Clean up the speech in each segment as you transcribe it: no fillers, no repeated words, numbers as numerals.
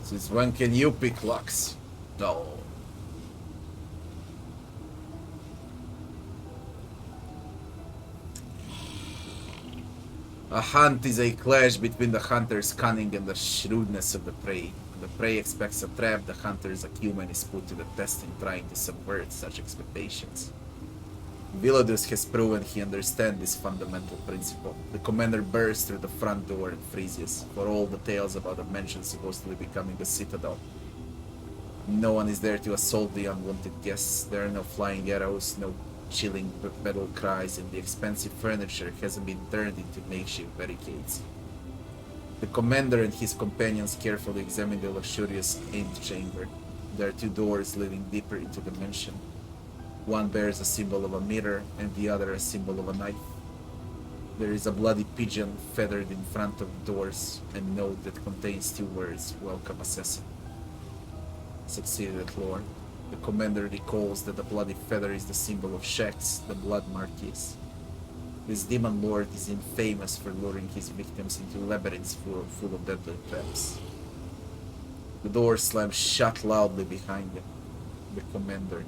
Since when can you pick locks? No. A hunt is a clash between the hunter's cunning and the shrewdness of the prey. When the prey expects a trap, the hunter's acumen is put to the test in trying to subvert such expectations. Willodus has proven he understands this fundamental principle. The commander bursts through the front door and freezes, for all the tales about the mansion supposedly becoming a citadel. No one is there to assault the unwanted guests. There are no flying arrows, no chilling battle cries, and the expensive furniture hasn't been turned into makeshift barricades. The commander and his companions carefully examine the luxurious antechamber. There are two doors leading deeper into the mansion. One bears a symbol of a mirror, and the other a symbol of a knife. There is a bloody pigeon feathered in front of the doors, and a note that contains two words, "Welcome, assassin." Succeeded at lore. The commander recalls that the bloody feather is the symbol of Shax, the blood marquis. This demon lord is infamous for luring his victims into labyrinths full of deadly traps. The door slams shut loudly behind him. The commander.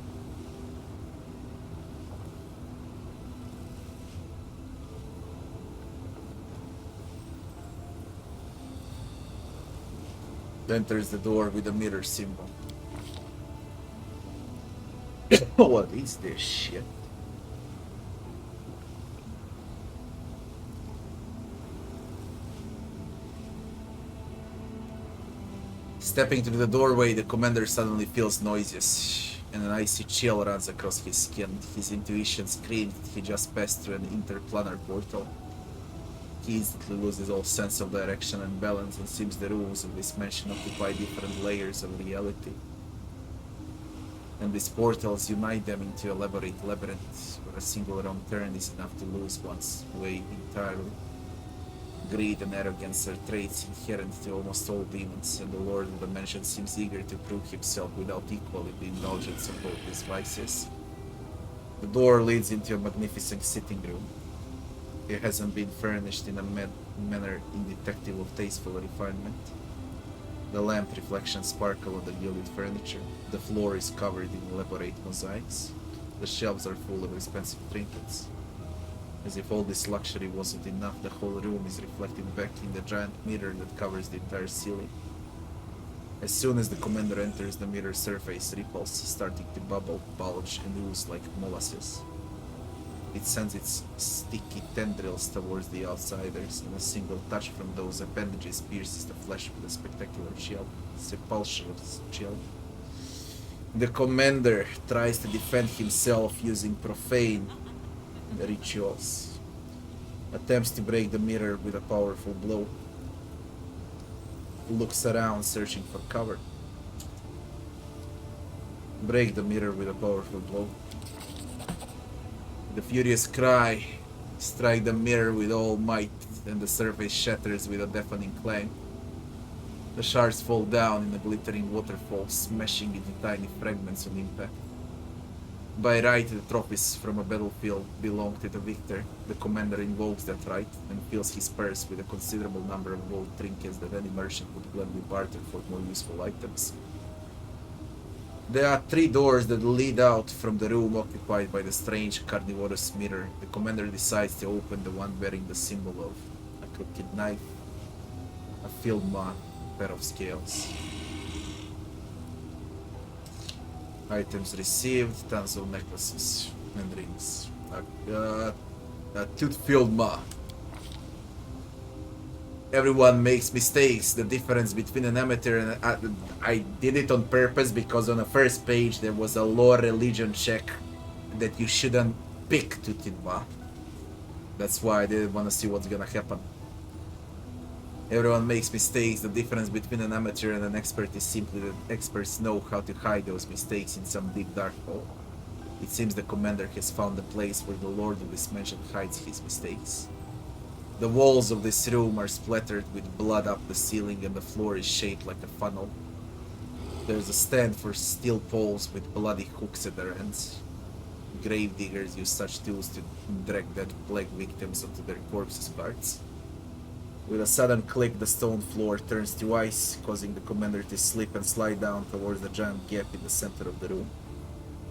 Enters the door with a mirror symbol. What is this shit? Stepping through the doorway, the commander suddenly feels nauseous, and an icy chill runs across his skin. His intuition screams that he just passed through an interplanar portal. He instantly loses all sense of direction and balance, and seems the rooms of this mansion occupy different layers of reality. And these portals unite them into elaborate labyrinths, where a single wrong turn is enough to lose one's way entirely. Greed and arrogance are traits inherent to almost all demons, and the lord of the mansion seems eager to prove himself without equal in the indulgence of both his vices. The door leads into a magnificent sitting room. It hasn't been furnished in a manner indicative of tasteful refinement. The lamp reflections sparkle on the gilded furniture. The floor is covered in elaborate mosaics. The shelves are full of expensive trinkets. As if all this luxury wasn't enough, the whole room is reflected back in the giant mirror that covers the entire ceiling. As soon as the commander enters, the mirror surface ripples, starting to bubble, bulge, and ooze like molasses. It sends its sticky tendrils towards the outsiders, and a single touch from those appendages pierces the flesh with a spectacular sepulchral chill. The commander tries to defend himself using profane rituals, attempts to break the mirror with a powerful blow, looks around searching for cover. Break the mirror with a powerful blow. The furious cry, strike the mirror with all might, and the surface shatters with a deafening clang. The shards fall down in a glittering waterfall, smashing into tiny fragments on impact. By right, the trophies from a battlefield belong to the victor. The commander invokes that right and fills his purse with a considerable number of gold trinkets that any merchant would gladly barter for more useful items. There are three doors that lead out from the room occupied by the strange carnivorous mirror. The commander decides to open the one bearing the symbol of a crooked knife, a field mark, a pair of scales. Items received, tons of necklaces and rings. A tooth field mark. Everyone makes mistakes. The difference between an amateur and I did it on purpose because on the first page there was a lore religion check that you shouldn't pick Tutinwa. That's why I didn't want to see what's gonna happen. Everyone makes mistakes. The difference between an amateur and an expert is simply that experts know how to hide those mistakes in some deep dark hole. It seems the commander has found a place where the lord of this mansion hides his mistakes. The walls of this room are splattered with blood up the ceiling, and the floor is shaped like a funnel. There's a stand for steel poles with bloody hooks at their ends. Grave diggers use such tools to drag dead plague victims onto their corpses' parts. With a sudden click, the stone floor turns to ice, causing the commander to slip and slide down towards the giant gap in the center of the room,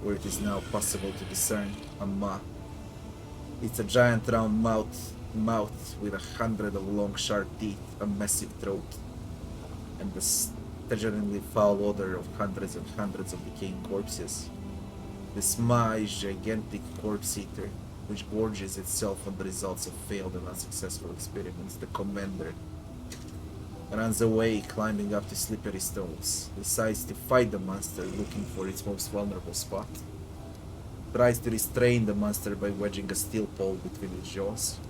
where it is now possible to discern a maw. It's a giant round mouth with 100 of long sharp teeth, a massive throat, and the staggeringly foul odor of hundreds and hundreds of decaying corpses. This maw is gigantic corpse eater, which gorges itself on the results of failed and unsuccessful experiments. The commander runs away, climbing up to slippery stones, decides to fight the monster, looking for its most vulnerable spot, tries to restrain the monster by wedging a steel pole between its jaws.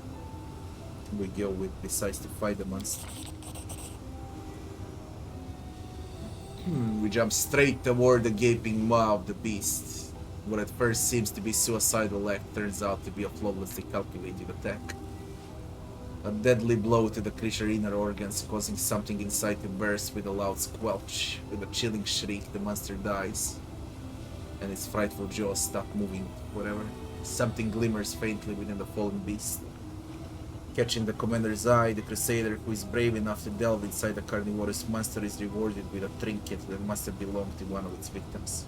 We go with decides to fight the monster. We jump straight toward the gaping maw of the beast. What at first seems to be suicidal act turns out to be a flawlessly calculated attack. A deadly blow to the creature's inner organs, causing something inside to burst with a loud squelch. With a chilling shriek, the monster dies, and its frightful jaws stop moving. Whatever. Something glimmers faintly within the fallen beast. Catching the commander's eye, the crusader, who is brave enough to delve inside the carnivorous monster, is rewarded with a trinket that must have belonged to one of its victims.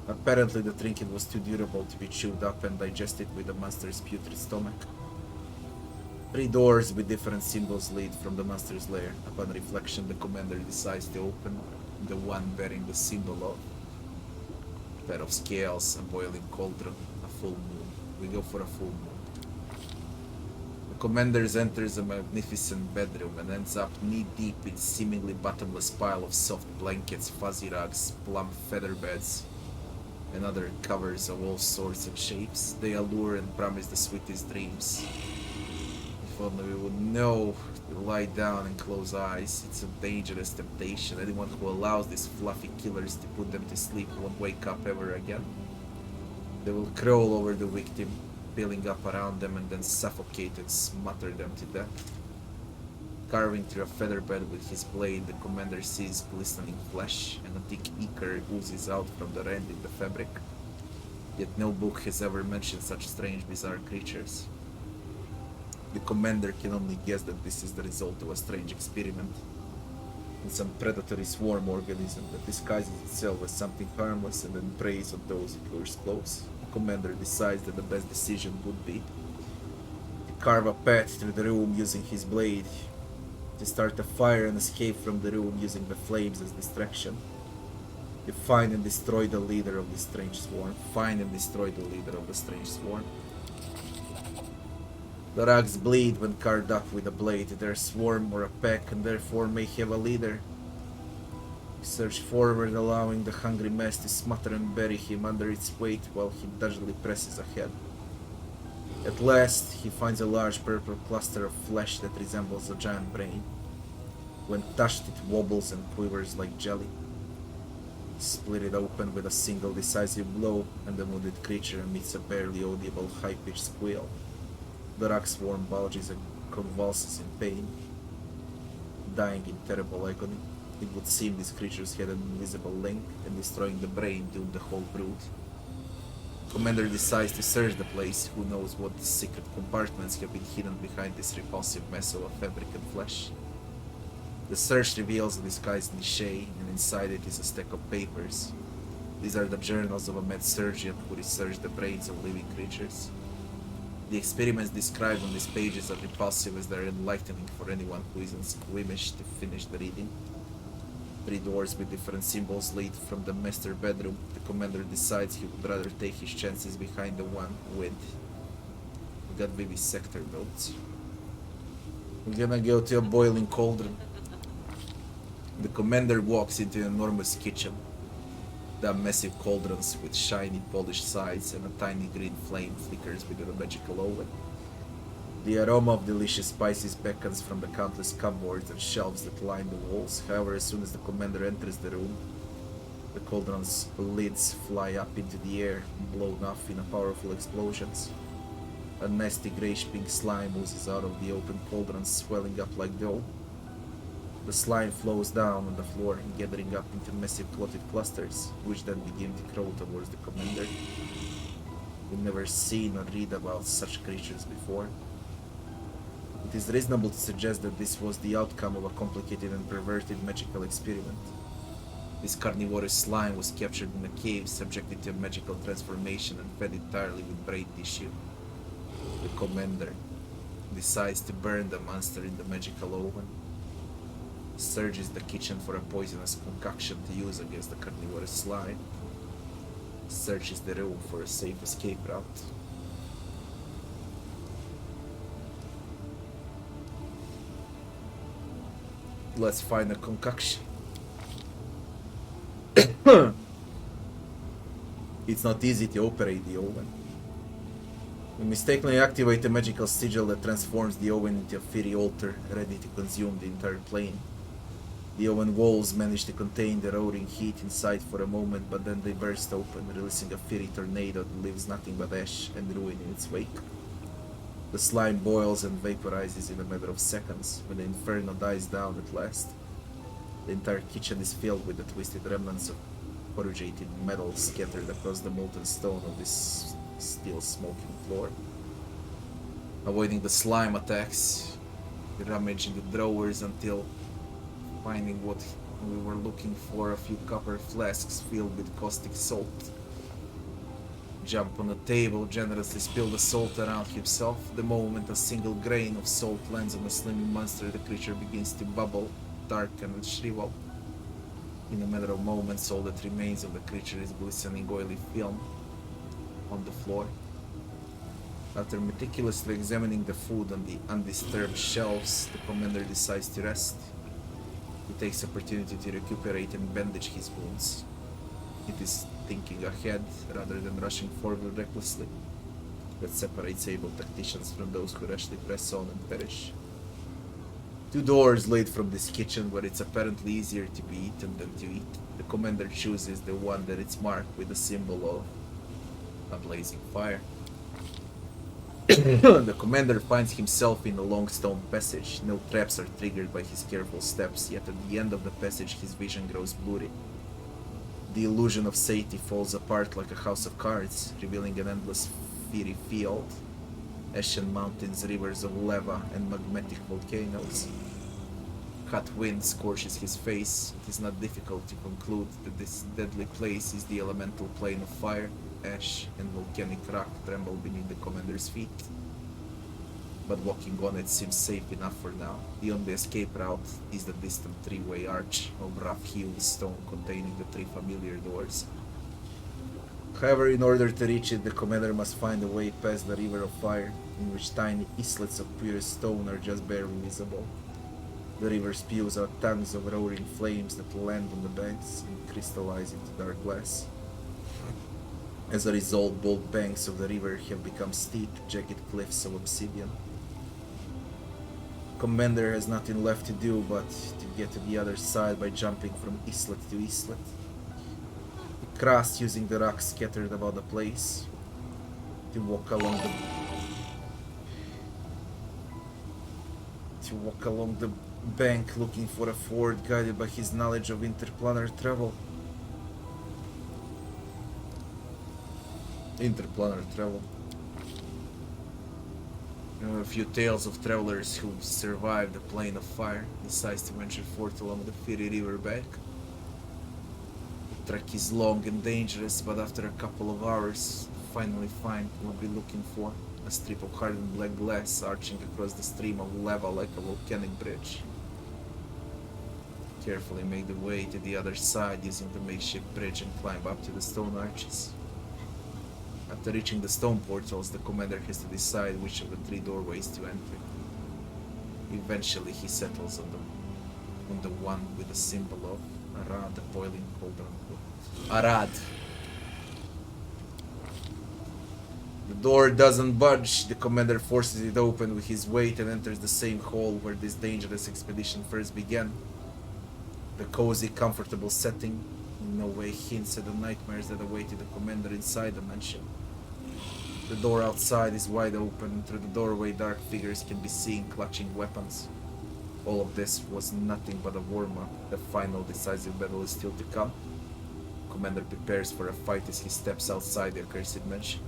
Apparently the trinket was too durable to be chewed up and digested with the monster's putrid stomach. 3 doors with different symbols lead from the monster's lair. Upon reflection, the commander decides to open the one bearing the symbol of a pair of scales, a boiling cauldron, a full moon. We go for a full moon. The commander enters a magnificent bedroom and ends up knee-deep in seemingly bottomless pile of soft blankets, fuzzy rugs, plump feather beds, and other covers of all sorts and shapes. They allure and promise the sweetest dreams. If only we would know to lie down and close eyes. It's a dangerous temptation. Anyone who allows these fluffy killers to put them to sleep won't wake up ever again. They will crawl over the victim, peeling up around them, and then suffocate and smother them to death. Carving through a feather bed with his blade, the commander sees glistening flesh, and a thick ichor oozes out from the rent in the fabric. Yet no book has ever mentioned such strange, bizarre creatures. The commander can only guess that this is the result of a strange experiment in some predatory swarm organism that disguises itself as something harmless and then preys on those it lures close. The commander decides that the best decision would be to carve a path through the room using his blade, to start a fire and escape from the room using the flames as distraction. To find and destroy the leader of the strange swarm. The rugs bleed when carved up with a blade. They're a swarm or a pack, and therefore may have a leader. We surge forward, allowing the hungry mass to smother and bury him under its weight while he dodgily presses ahead. At last, he finds a large purple cluster of flesh that resembles a giant brain. When touched, it wobbles and quivers like jelly. Split it open with a single decisive blow, and the wounded creature emits a barely audible high-pitched squeal. The rock swarm bulges and convulses in pain, dying in terrible agony. It would seem these creatures had an invisible link, and destroying the brain doomed the whole brood. Commander decides to search the place. Who knows what secret compartments have been hidden behind this repulsive mess of fabric and flesh. The search reveals a disguised niche, and inside it is a stack of papers. These are the journals of a mad surgeon who researched the brains of living creatures. The experiments described on these pages are repulsive as they are enlightening for anyone who isn't squeamish to finish the reading. 3 doors with different symbols lead from the master bedroom. The commander decides he would rather take his chances behind the one with got vivisector notes. We're gonna go to a boiling cauldron. The commander walks into an enormous kitchen. There are massive cauldrons with shiny polished sides, and a tiny green flame flickers within a magical oven. The aroma of delicious spices beckons from the countless cupboards and shelves that line the walls. However, as soon as the commander enters the room, the cauldron's lids fly up into the air, blown off in a powerful explosions. A nasty greyish-pink slime oozes out of the open cauldron, swelling up like dough. The slime flows down on the floor, gathering up into massive clotted clusters, which then begin to crawl towards the commander. We've never seen or read about such creatures before. It is reasonable to suggest that this was the outcome of a complicated and perverted magical experiment. This carnivorous slime was captured in a cave, subjected to a magical transformation, and fed entirely with brain tissue. The commander decides to burn the monster in the magical oven, searches the kitchen for a poisonous concoction to use against the carnivorous slime, searches the room for a safe escape route. Let's find a concoction. It's not easy to operate the oven. We mistakenly activate a magical sigil that transforms the oven into a fiery altar, ready to consume the entire plane. The oven walls manage to contain the roaring heat inside for a moment, but then they burst open, releasing a fiery tornado that leaves nothing but ash and ruin in its wake. The slime boils and vaporizes in a matter of seconds. When the inferno dies down at last, the entire kitchen is filled with the twisted remnants of corrugated metal scattered across the molten stone of this still smoking floor. Avoiding the slime attacks, rummaging the drawers until finding what we were looking for, a few copper flasks filled with caustic salt. Jump on the table, generously spill the salt around himself. The moment a single grain of salt lands on a slimming monster, the creature begins to bubble, darken and shrivel. In a matter of moments, all that remains of the creature is glistening oily film on the floor. After meticulously examining the food on the undisturbed shelves, the commander decides to rest. He takes opportunity to recuperate and bandage his wounds. It is thinking ahead rather than rushing forward recklessly that separates able tacticians from those who rashly press on and perish. Two doors lead from this kitchen, where it's apparently easier to be eaten than to eat. The commander chooses the one that is marked with the symbol of a blazing fire. The commander finds himself in a long stone passage. No traps are triggered by his careful steps, yet at the end of the passage his vision grows blurry. The illusion of safety falls apart like a house of cards, revealing an endless fiery field, ashen mountains, rivers of lava, and magmatic volcanoes. Hot wind scorches his face. It is not difficult to conclude that this deadly place is the elemental plane of fire. Ash and volcanic rock tremble beneath the commander's feet. But walking on it seems safe enough for now. The only escape route is the distant three-way arch of rough-hewn stone containing the three familiar doors. However, in order to reach it, the commander must find a way past the river of fire, in which tiny islets of purest stone are just barely visible. The river spews out tongues of roaring flames that land on the banks and crystallize into dark glass. As a result, both banks of the river have become steep, jagged cliffs of obsidian. Commander has nothing left to do but to get to the other side by jumping from islet to islet. He crossed using the rocks scattered about the place to walk along the bank looking for a ford, guided by his knowledge of interplanar travel. A few tales of travelers who survived the plane of fire decides to venture forth along the fiery river bank. The trek is long and dangerous, but after a couple of hours, finally find what we're looking for: a strip of hardened black glass arching across the stream of lava like a volcanic bridge. Carefully make the way to the other side using the makeshift bridge and climb up to the stone arches. After reaching the stone portals, the commander has to decide which of the three doorways to enter. Eventually, he settles on the one with the symbol of Arad, the boiling cauldron. Arad. The door doesn't budge. The commander forces it open with his weight and enters the same hall where this dangerous expedition first began. The cozy, comfortable setting in no way hints at the nightmares that awaited the commander inside the mansion. The door outside is wide open, and through the doorway dark figures can be seen clutching weapons. All of this was nothing but a warm-up. The final decisive battle is still to come. Commander prepares for a fight as he steps outside the accursed mansion.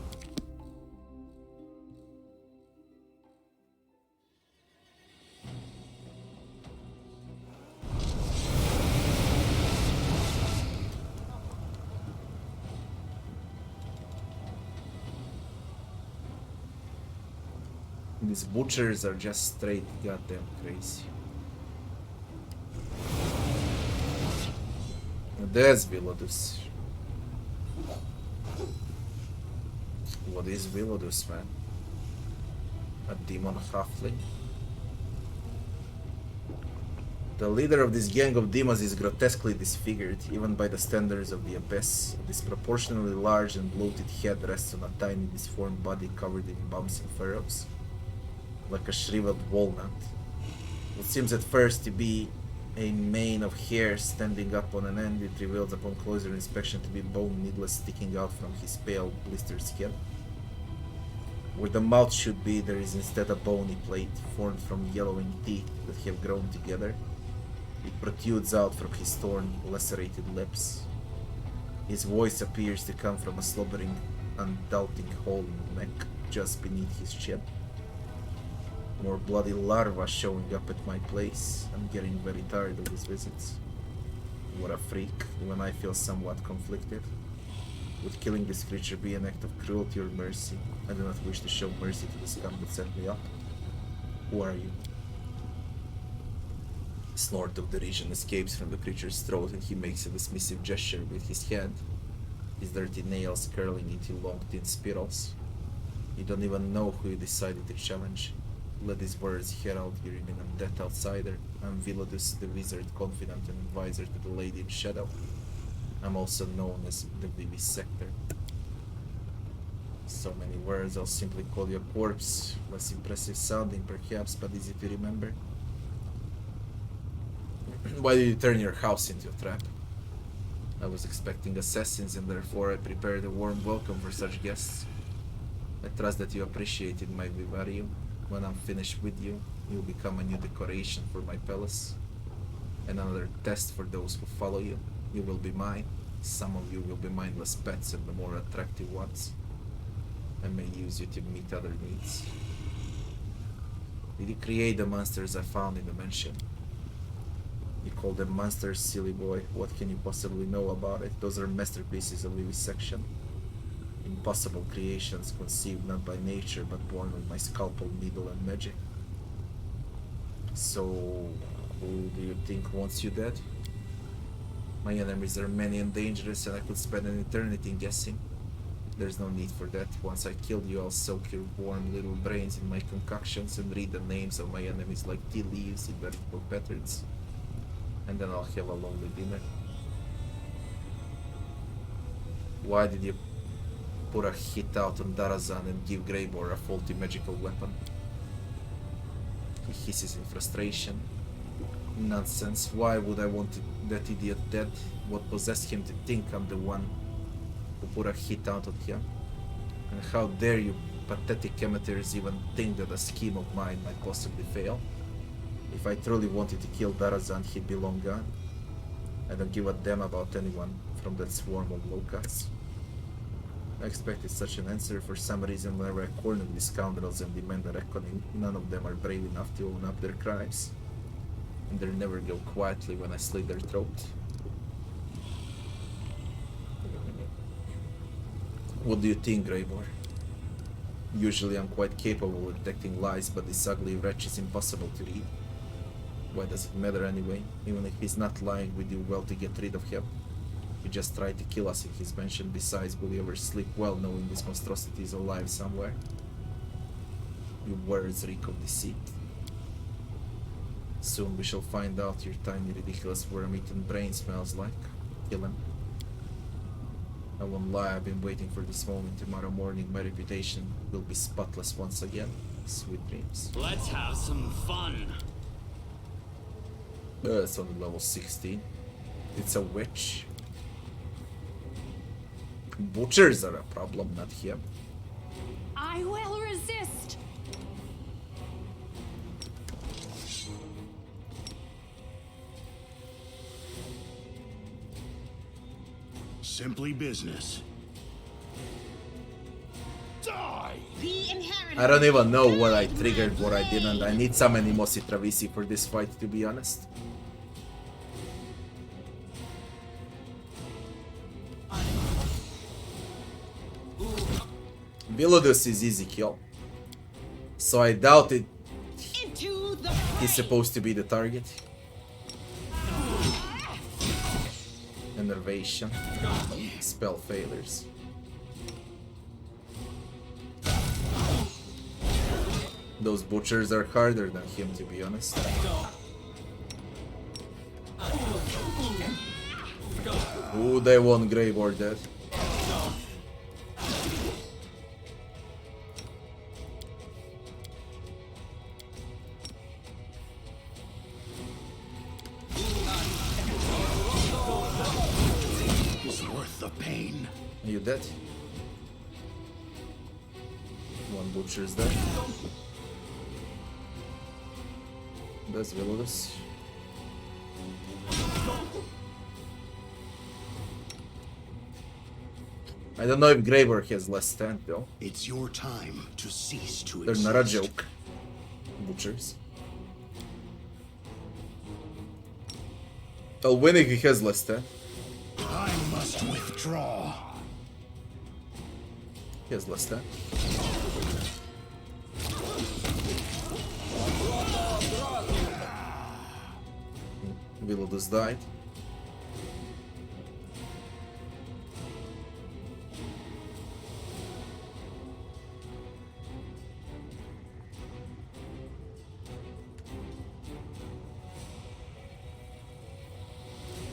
These butchers are just straight goddamn crazy. There's Willodus. What is Willodus, man? A demon halfling? The leader of this gang of demons is grotesquely disfigured, even by the standards of the Abyss. A disproportionately large and bloated head rests on a tiny disformed body covered in bumps and furrows, like a shriveled walnut. What seems at first to be a mane of hair standing up on an end, it reveals upon closer inspection to be bone needles sticking out from his pale, blistered skin. Where the mouth should be, there is instead a bony plate formed from yellowing teeth that have grown together. It protrudes out from his torn, lacerated lips. His voice appears to come from a slobbering, undoubting hole in the neck just beneath his chin. More bloody larvae showing up at my place. I'm getting very tired of these visits. What a freak, when I feel somewhat conflicted. Would killing this creature be an act of cruelty or mercy? I do not wish to show mercy to the scum that set me up. Who are you? A snort of derision escapes from the creature's throat and he makes a dismissive gesture with his hand, his dirty nails curling into long thin spirals. You don't even know who you decided to challenge. Let these words herald your imminent death, outsider. I'm Willodus, the wizard, confidant and advisor to the Lady in Shadow. I'm also known as the Vivisector. So many words, I'll simply call you a corpse. Less impressive sounding perhaps, but easy to remember. Why did you turn your house into a trap? I was expecting assassins and therefore I prepared a warm welcome for such guests. I trust that you appreciated my vivarium. When I'm finished with you, you'll become a new decoration for my palace. And another test for those who follow you. You will be mine. Some of you will be mindless pets and the more attractive ones. I may use you to meet other needs. Did you create the monsters I found in the mansion? You call them monsters, silly boy. What can you possibly know about it? Those are masterpieces of vivisection. Impossible creations conceived not by nature but born with my scalpel, needle and magic. So, who do you think wants you dead? My enemies are many and dangerous and I could spend an eternity guessing. There's no need for that. Once I kill you, I'll soak your warm little brains in my concoctions and read the names of my enemies like tea leaves in vertical patterns. And then I'll have a lonely dinner. Why did you put a hit out on Darazan and give Greybor a faulty magical weapon? He hisses in frustration. Nonsense. Why would I want that idiot dead? What possessed him to think I'm the one who put a hit out on him? And how dare you pathetic amateurs even think that a scheme of mine might possibly fail? If I truly wanted to kill Darazan, he'd be long gone. I don't give a damn about anyone from that swarm of locusts. I expected such an answer. For some reason, whenever I corner these scoundrels and demand a reckoning, none of them are brave enough to own up their crimes. And they never go quietly when I slit their throat. What do you think, Greybor? Usually I'm quite capable of detecting lies, but this ugly wretch is impossible to read. Why does it matter anyway? Even if he's not lying, we do well to get rid of him. He just tried to kill us in his mansion. Besides, will you ever sleep well knowing this monstrosity is alive somewhere? Your words reek of deceit. Soon we shall find out your tiny, ridiculous worm-eaten brain smells like. Kill him. I won't lie, I've been waiting for this moment. Tomorrow morning my reputation will be spotless once again. Sweet dreams. Let's have some fun. It's on level 16. It's a witch. Butchers are a problem, not him. I will resist. Simply business. Die! The inheritance. I don't even know what I triggered, what I didn't. I need some Animosi Travisi for this fight, to be honest. Willodus is easy kill. So I doubt it. Into the He's supposed to be the target. Enervation. Spell failures. Those butchers are harder than him, to be honest. Ooh, they want Grave or Dead. It's worth the pain. Are you dead? One butcher's dead. That's Willodus. I don't know if Graver has less stand though. It's your time to cease to They're exist. not a joke. Butchers. Well, winning he has less stand. I must withdraw. He has less stand. Willodus died.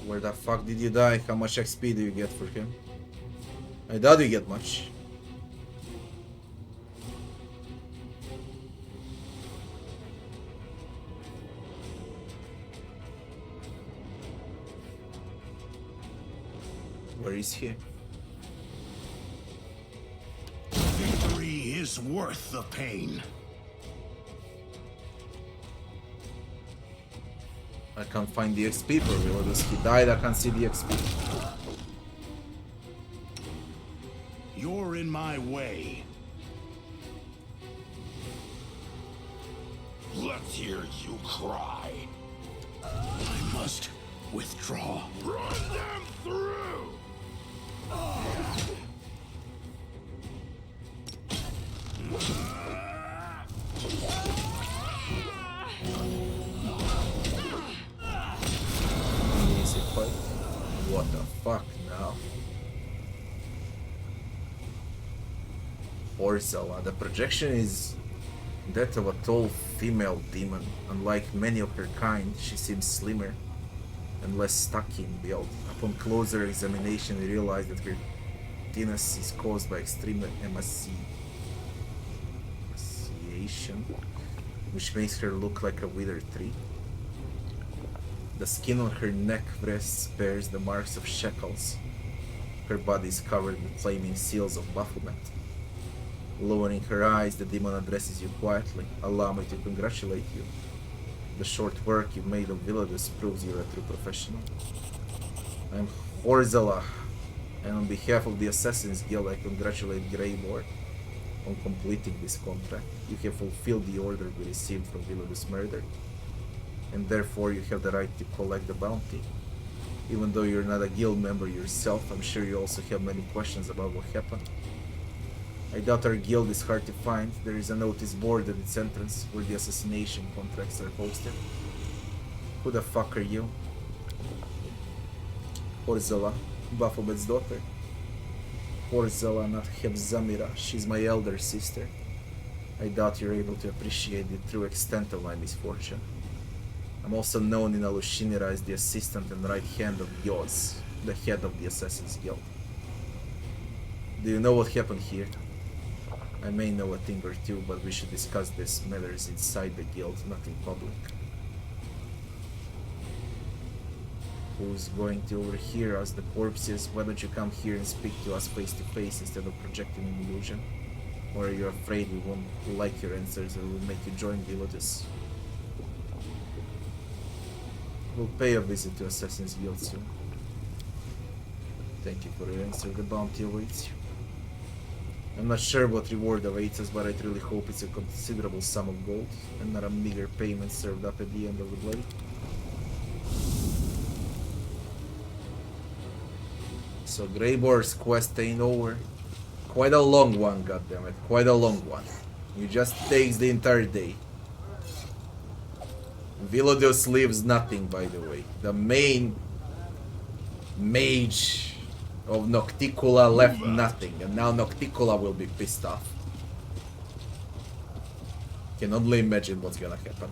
Where the fuck did you die? How much XP do you get for him? I doubt you get much. Where is he? Victory is worth the pain. I can't find the XP for Willodus. He died, I can't see the XP. You're in my way. Let's hear you cry. I must withdraw. Run them through! Easy fight. What the fuck now? Orzala. The projection is that of a tall female demon. Unlike many of her kind, she seems slimmer and less stocky in build. Upon closer examination, we realize that her thinness is caused by extreme emaciation, which makes her look like a withered tree. The skin on her neck breasts bears the marks of shackles. Her body is covered with flaming seals of bafflement. Lowering her eyes, the demon addresses you quietly. Allow me to congratulate you. The short work you made of Willodus proves you're a true professional. I'm Orzala, and on behalf of the Assassin's Guild, I congratulate Greymore on completing this contract. You have fulfilled the order we received from Willodus' murder, and therefore you have the right to collect the bounty. Even though you're not a guild member yourself, I'm sure you also have many questions about what happened. I doubt our guild is hard to find. There is a notice board at its entrance where the assassination contracts are posted. Who the fuck are you? Orzala, Baphomet's daughter. Orzala, not Hebzamira. She's my elder sister. I doubt you're able to appreciate the true extent of my misfortune. I'm also known in Alushinyrra as the assistant and right hand of Yoz, the head of the Assassin's Guild. Do you know what happened here? I may know a thing or two, but we should discuss these matters inside the guild, not in public. Who's going to overhear us, the corpses? Why don't you come here and speak to us face to face instead of projecting an illusion? Or are you afraid we won't like your answers or will make you join Willodus? We'll pay a visit to Assassin's Guild soon. Thank you for your answer. The bounty awaits you. I'm not sure what reward awaits us, but I really hope it's a considerable sum of gold and not a meager payment served up at the end of the blade. So Greyboar's quest ain't over. Quite a long one, goddammit. Quite a long one. He just takes the entire day. Willodus leaves nothing, by the way. The main mage of Nocticula left nothing, and now Nocticula will be pissed off. Can only imagine what's gonna happen.